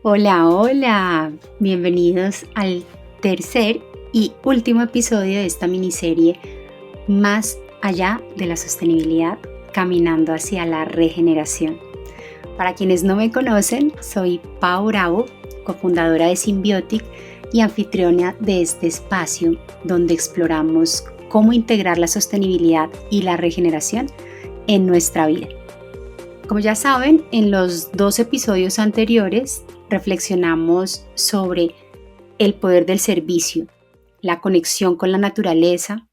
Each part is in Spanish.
Hola, hola, bienvenidos al tercer y último episodio de esta miniserie Más allá de la sostenibilidad, caminando hacia la regeneración. Para quienes no me conocen, soy Pau Bravo, cofundadora de Symbiotic y anfitriona de este espacio donde exploramos cómo integrar la sostenibilidad y la regeneración en nuestra vida. Como ya saben, en los 2 episodios anteriores reflexionamos sobre el poder del servicio, la conexión con la naturaleza,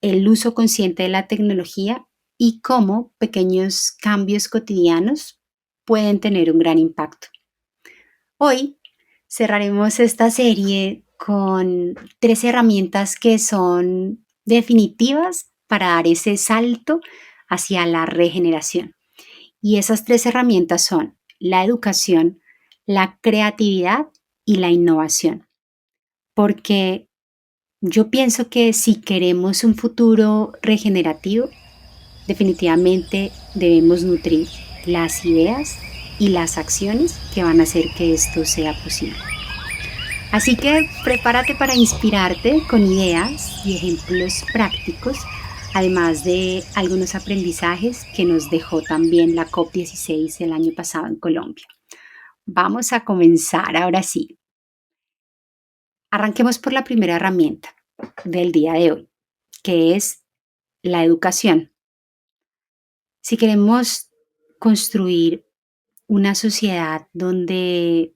el uso consciente de la tecnología y cómo pequeños cambios cotidianos pueden tener un gran impacto. Hoy cerraremos esta serie con 3 herramientas que son definitivas para dar ese salto hacia la regeneración. Y esas 3 herramientas son la educación, la creatividad y la innovación. Porque yo pienso que si queremos un futuro regenerativo, definitivamente debemos nutrir las ideas y las acciones que van a hacer que esto sea posible. Así que prepárate para inspirarte con ideas y ejemplos prácticos, además de algunos aprendizajes que nos dejó también la COP16 el año pasado en Colombia. Vamos a comenzar ahora sí. Arranquemos por la primera herramienta del día de hoy, que es la educación. Si queremos construir una sociedad donde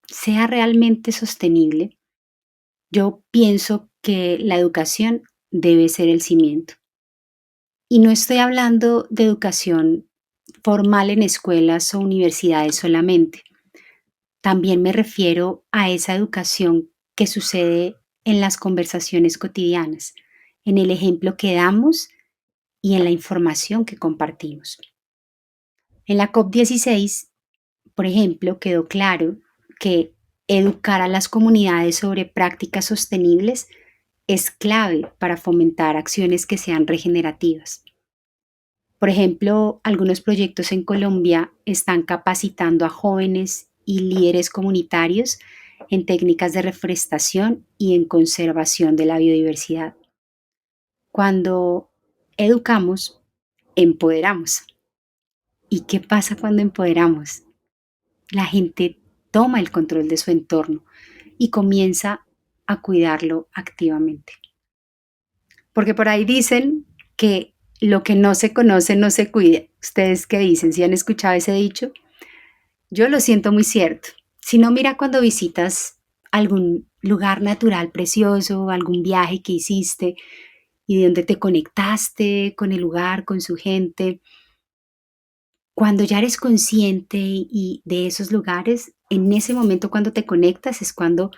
sea realmente sostenible, yo pienso que la educación debe ser el cimiento. Y no estoy hablando de educación formal en escuelas o universidades solamente. También me refiero a esa educación que sucede en las conversaciones cotidianas, en el ejemplo que damos y en la información que compartimos. En la COP16, por ejemplo, quedó claro que educar a las comunidades sobre prácticas sostenibles es clave para fomentar acciones que sean regenerativas. Por ejemplo, algunos proyectos en Colombia están capacitando a jóvenes y líderes comunitarios en técnicas de reforestación y en conservación de la biodiversidad. Cuando educamos, empoderamos. ¿Y qué pasa cuando empoderamos? La gente toma el control de su entorno y comienza a cuidarlo activamente. Porque por ahí dicen que lo que no se conoce no se cuida. ¿Ustedes qué dicen? ¿Si han escuchado ese dicho? Yo lo siento muy cierto. Si no, mira cuando visitas algún lugar natural precioso, algún viaje que hiciste y de donde te conectaste con el lugar, con su gente. Cuando ya eres consciente y de esos lugares, en ese momento cuando te conectas es cuando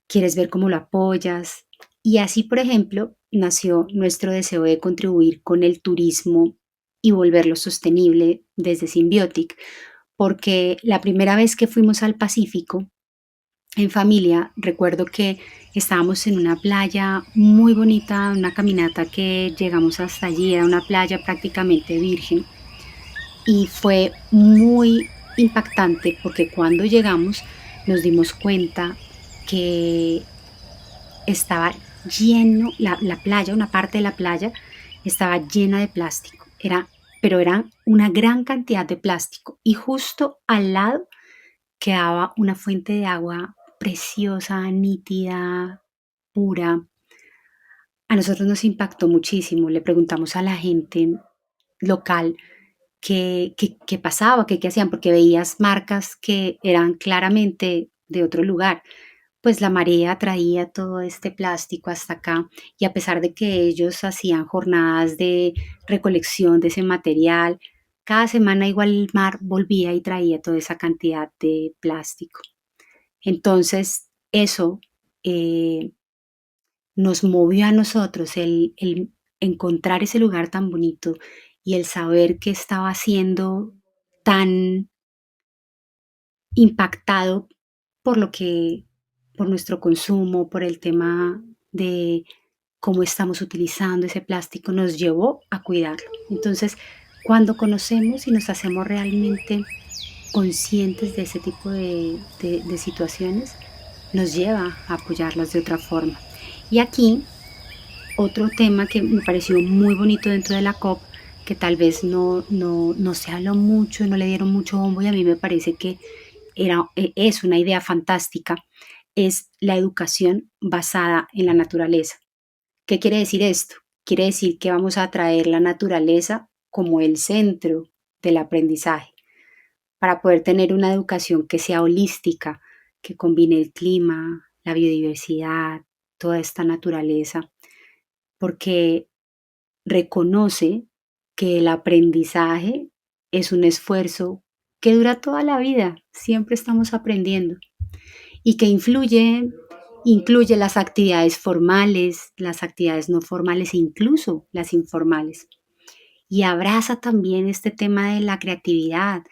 quieres ver cómo lo apoyas. Y así, por ejemplo, nació nuestro deseo de contribuir con el turismo y volverlo sostenible desde Symbiotic, porque la primera vez que fuimos al Pacífico en familia, recuerdo que estábamos en una playa muy bonita, una caminata que llegamos hasta allí, era una playa prácticamente virgen y fue muy impactante porque cuando llegamos nos dimos cuenta que estaba lleno, la playa, una parte de la playa estaba llena de plástico, pero era una gran cantidad de plástico y justo al lado quedaba una fuente de agua preciosa, nítida, pura. A nosotros nos impactó muchísimo, le preguntamos a la gente local qué pasaba, qué hacían, porque veías marcas que eran claramente de otro lugar. Pues la marea traía todo este plástico hasta acá y a pesar de que ellos hacían jornadas de recolección de ese material, cada semana igual el mar volvía y traía toda esa cantidad de plástico. Entonces eso eh, nos movió a nosotros el encontrar ese lugar tan bonito y el saber que estaba siendo tan impactado por por nuestro consumo, por el tema de cómo estamos utilizando ese plástico, nos llevó a cuidarlo. Entonces, cuando conocemos y nos hacemos realmente conscientes de ese tipo de situaciones, nos lleva a apoyarlas de otra forma. Y aquí otro tema que me pareció muy bonito dentro de la COP, que tal vez no se habló mucho, no le dieron mucho bombo y a mí me parece que es una idea fantástica, es la educación basada en la naturaleza. ¿Qué quiere decir esto? Quiere decir que vamos a traer la naturaleza como el centro del aprendizaje para poder tener una educación que sea holística, que combine el clima, la biodiversidad, toda esta naturaleza, porque reconoce que el aprendizaje es un esfuerzo que dura toda la vida, siempre estamos aprendiendo y que incluye las actividades formales, las actividades no formales e incluso las informales. Y abraza también este tema de la creatividad,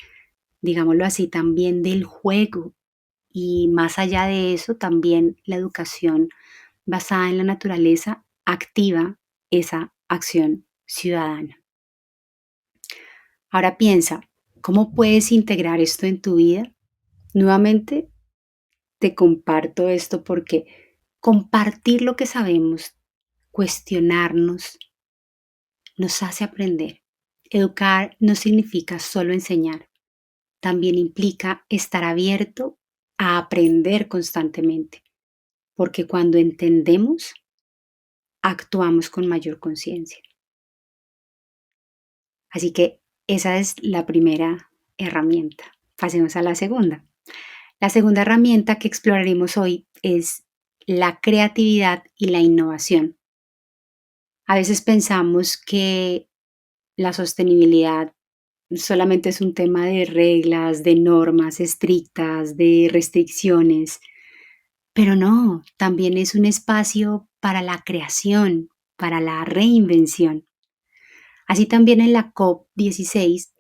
digámoslo así, también del juego. Y más allá de eso, también la educación basada en la naturaleza activa esa acción ciudadana. Ahora piensa, ¿cómo puedes integrar esto en tu vida? Nuevamente, te comparto esto porque compartir lo que sabemos, cuestionarnos, nos hace aprender. Educar no significa solo enseñar, también implica estar abierto a aprender constantemente, porque cuando entendemos, actuamos con mayor conciencia. Así que esa es la primera herramienta. Pasemos a la segunda. La segunda herramienta que exploraremos hoy es la creatividad y la innovación. A veces pensamos que la sostenibilidad solamente es un tema de reglas, de normas estrictas, de restricciones, pero no, también es un espacio para la creación, para la reinvención. Así también en la COP16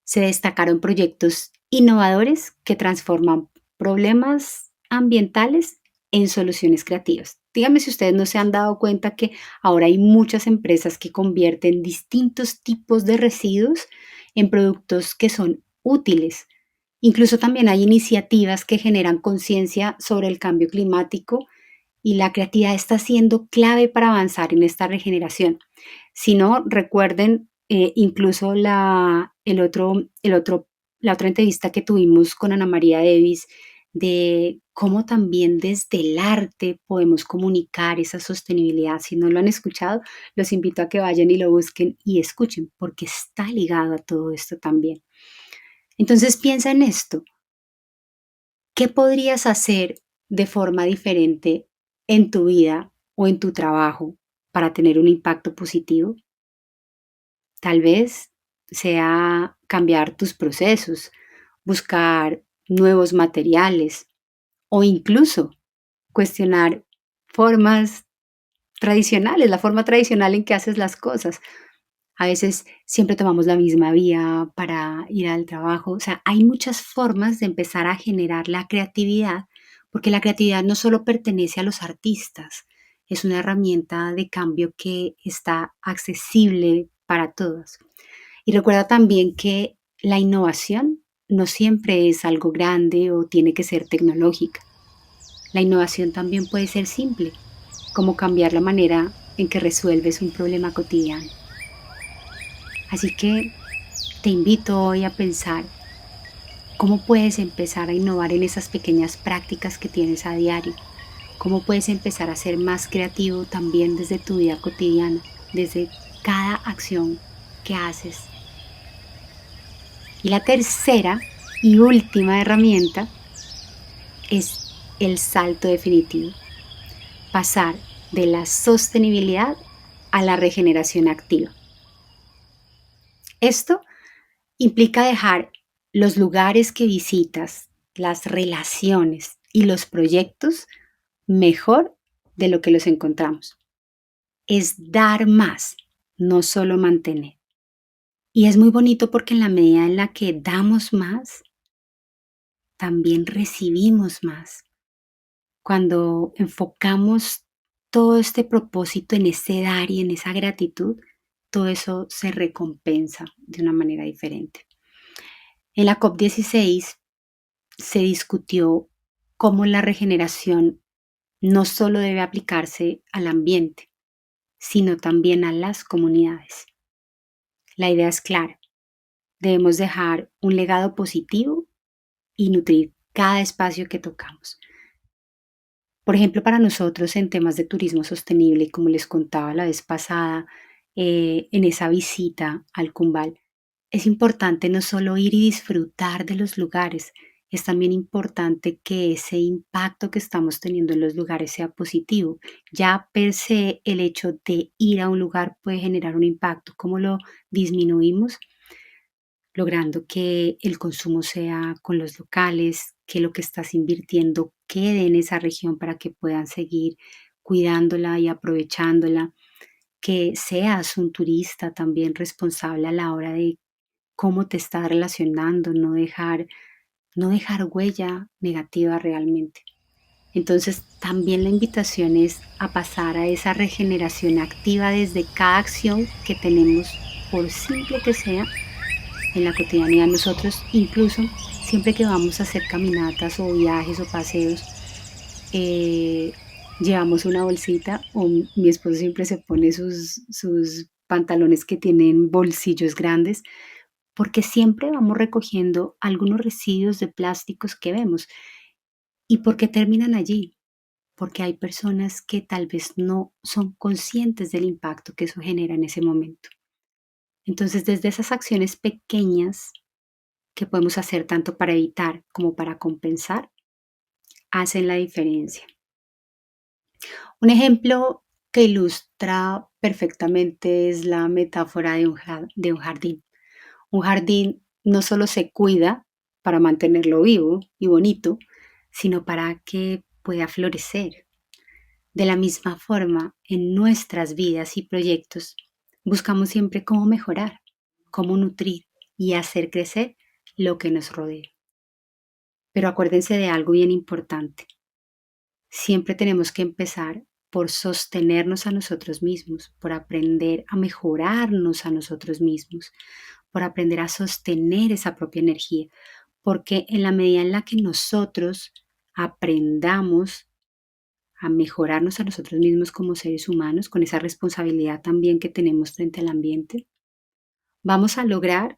se destacaron proyectos innovadores que transforman problemas ambientales en soluciones creativas. Díganme si ustedes no se han dado cuenta que ahora hay muchas empresas que convierten distintos tipos de residuos en productos que son útiles. Incluso también hay iniciativas que generan conciencia sobre el cambio climático y la creatividad está siendo clave para avanzar en esta regeneración. Si no, recuerden incluso la otra entrevista que tuvimos con Ana María Davis de cómo también desde el arte podemos comunicar esa sostenibilidad. Si no lo han escuchado, los invito a que vayan y lo busquen y escuchen, porque está ligado a todo esto también. Entonces piensa en esto. ¿Qué podrías hacer de forma diferente en tu vida o en tu trabajo para tener un impacto positivo? Tal vez sea cambiar tus procesos, buscar nuevos materiales o incluso cuestionar formas tradicionales, la forma tradicional en que haces las cosas. A veces siempre tomamos la misma vía para ir al trabajo. O sea, hay muchas formas de empezar a generar la creatividad, porque la creatividad no solo pertenece a los artistas, es una herramienta de cambio que está accesible para todos. Y recuerda también que la innovación no siempre es algo grande o tiene que ser tecnológica. La innovación también puede ser simple, como cambiar la manera en que resuelves un problema cotidiano. Así que te invito hoy a pensar cómo puedes empezar a innovar en esas pequeñas prácticas que tienes a diario. Cómo puedes empezar a ser más creativo también desde tu vida cotidiana, desde cada acción que haces. Y la tercera y última herramienta es el salto definitivo. Pasar de la sostenibilidad a la regeneración activa. Esto implica dejar los lugares que visitas, las relaciones y los proyectos mejor de lo que los encontramos. Es dar más, no solo mantener. Y es muy bonito porque en la medida en la que damos más, también recibimos más. Cuando enfocamos todo este propósito en ese dar y en esa gratitud, todo eso se recompensa de una manera diferente. En la COP16 se discutió cómo la regeneración no solo debe aplicarse al ambiente, sino también a las comunidades. La idea es clara: debemos dejar un legado positivo y nutrir cada espacio que tocamos. Por ejemplo, para nosotros en temas de turismo sostenible, como les contaba la vez pasada, en esa visita al Cumbal, es importante no solo ir y disfrutar de los lugares, es también importante que ese impacto que estamos teniendo en los lugares sea positivo. Ya per se el hecho de ir a un lugar puede generar un impacto. ¿Cómo lo disminuimos? Logrando que el consumo sea con los locales, que lo que estás invirtiendo quede en esa región para que puedan seguir cuidándola y aprovechándola, que seas un turista también responsable a la hora de cómo te estás relacionando, no dejar huella negativa realmente. Entonces, también la invitación es a pasar a esa regeneración activa desde cada acción que tenemos, por simple que sea, en la cotidianidad. Nosotros incluso siempre que vamos a hacer caminatas o viajes o paseos, eh, llevamos una bolsita o mi esposo siempre se pone sus pantalones que tienen bolsillos grandes porque siempre vamos recogiendo algunos residuos de plásticos que vemos. ¿Y por qué terminan allí? Porque hay personas que tal vez no son conscientes del impacto que eso genera en ese momento. Entonces, desde esas acciones pequeñas que podemos hacer tanto para evitar como para compensar, hacen la diferencia. Un ejemplo que ilustra perfectamente es la metáfora de un jardín. Un jardín no solo se cuida para mantenerlo vivo y bonito, sino para que pueda florecer. De la misma forma, en nuestras vidas y proyectos, buscamos siempre cómo mejorar, cómo nutrir y hacer crecer lo que nos rodea. Pero acuérdense de algo bien importante. Siempre tenemos que empezar por sostenernos a nosotros mismos, por aprender a mejorarnos a nosotros mismos, por aprender a sostener esa propia energía, porque en la medida en la que nosotros aprendamos a mejorarnos a nosotros mismos como seres humanos, con esa responsabilidad también que tenemos frente al ambiente, vamos a lograr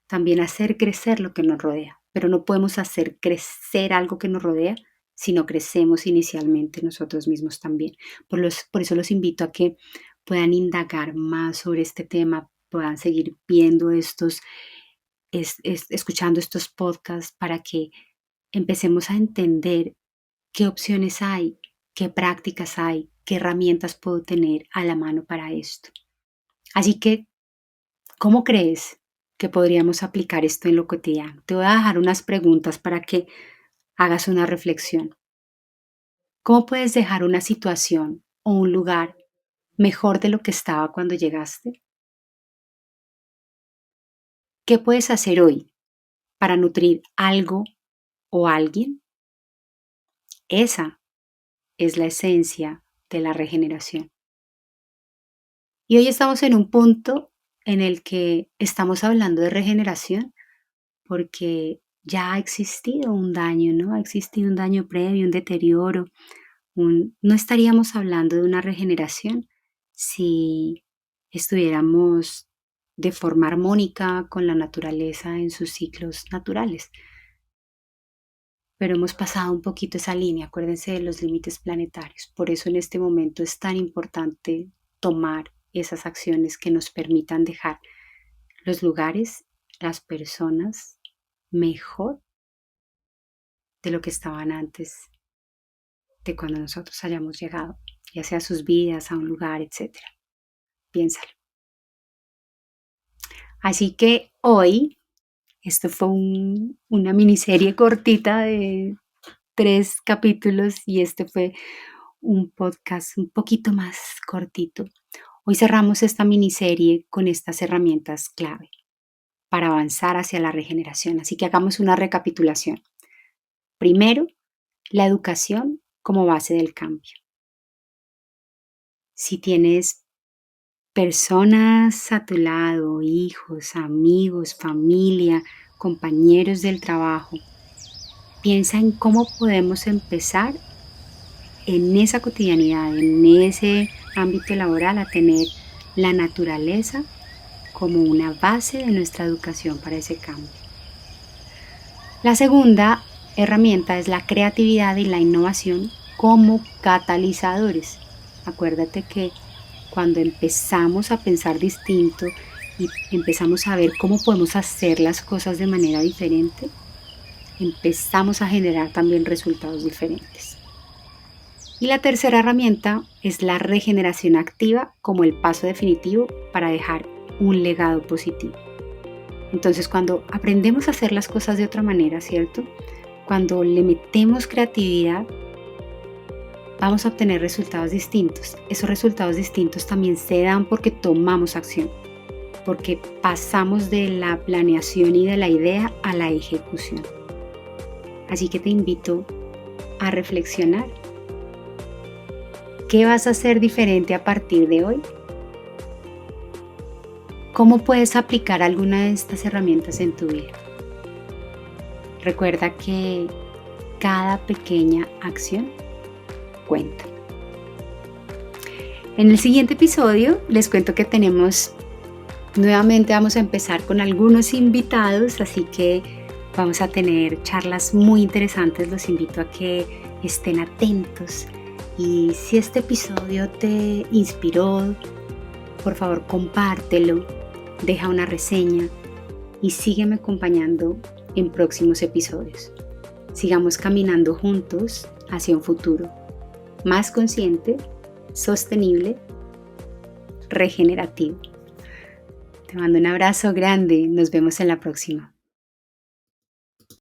también hacer crecer lo que nos rodea, pero no podemos hacer crecer algo que nos rodea si no crecemos inicialmente nosotros mismos también. Por eso los invito a que puedan indagar más sobre este tema, puedan seguir viendo escuchando estos podcasts para que empecemos a entender qué opciones hay, qué prácticas hay, qué herramientas puedo tener a la mano para esto. Así que, ¿cómo crees que podríamos aplicar esto en lo cotidiano? Te voy a dejar unas preguntas para que hagas una reflexión. ¿Cómo puedes dejar una situación o un lugar mejor de lo que estaba cuando llegaste? ¿Qué puedes hacer hoy para nutrir algo o alguien? Esa es la esencia de la regeneración. Y hoy estamos en un punto en el que estamos hablando de regeneración porque ya ha existido un daño, ¿no? Ha existido un daño previo, un deterioro. No estaríamos hablando de una regeneración si estuviéramos de forma armónica con la naturaleza en sus ciclos naturales. Pero hemos pasado un poquito esa línea, acuérdense de los límites planetarios. Por eso en este momento es tan importante tomar esas acciones que nos permitan dejar los lugares, las personas mejor de lo que estaban antes de cuando nosotros hayamos llegado, ya sea a sus vidas, a un lugar, etcétera. Piénsalo. Así que hoy, esto fue una miniserie cortita de 3 capítulos y este fue un podcast un poquito más cortito. Hoy cerramos esta miniserie con estas herramientas clave para avanzar hacia la regeneración. Así que hagamos una recapitulación. Primero, la educación como base del cambio. Si tienes personas a tu lado, hijos, amigos, familia, compañeros del trabajo. Piensa en cómo podemos empezar en esa cotidianidad, en ese ámbito laboral, a tener la naturaleza como una base de nuestra educación para ese cambio. La segunda herramienta es la creatividad y la innovación como catalizadores. Acuérdate que cuando empezamos a pensar distinto y empezamos a ver cómo podemos hacer las cosas de manera diferente, empezamos a generar también resultados diferentes. Y la tercera herramienta es la regeneración activa como el paso definitivo para dejar un legado positivo. Entonces, cuando aprendemos a hacer las cosas de otra manera, ¿cierto? Cuando le metemos creatividad, vamos a obtener resultados distintos. Esos resultados distintos también se dan porque tomamos acción, porque pasamos de la planeación y de la idea a la ejecución. Así que te invito a reflexionar. ¿Qué vas a hacer diferente a partir de hoy? ¿Cómo puedes aplicar alguna de estas herramientas en tu vida? Recuerda que cada pequeña acción cuenta. En el siguiente episodio les cuento que nuevamente vamos a empezar con algunos invitados, así que vamos a tener charlas muy interesantes. Los invito a que estén atentos. Y si este episodio te inspiró, por favor compártelo, deja una reseña y sígueme acompañando en próximos episodios. Sigamos caminando juntos hacia un futuro más consciente, sostenible, regenerativo. Te mando un abrazo grande, nos vemos en la próxima.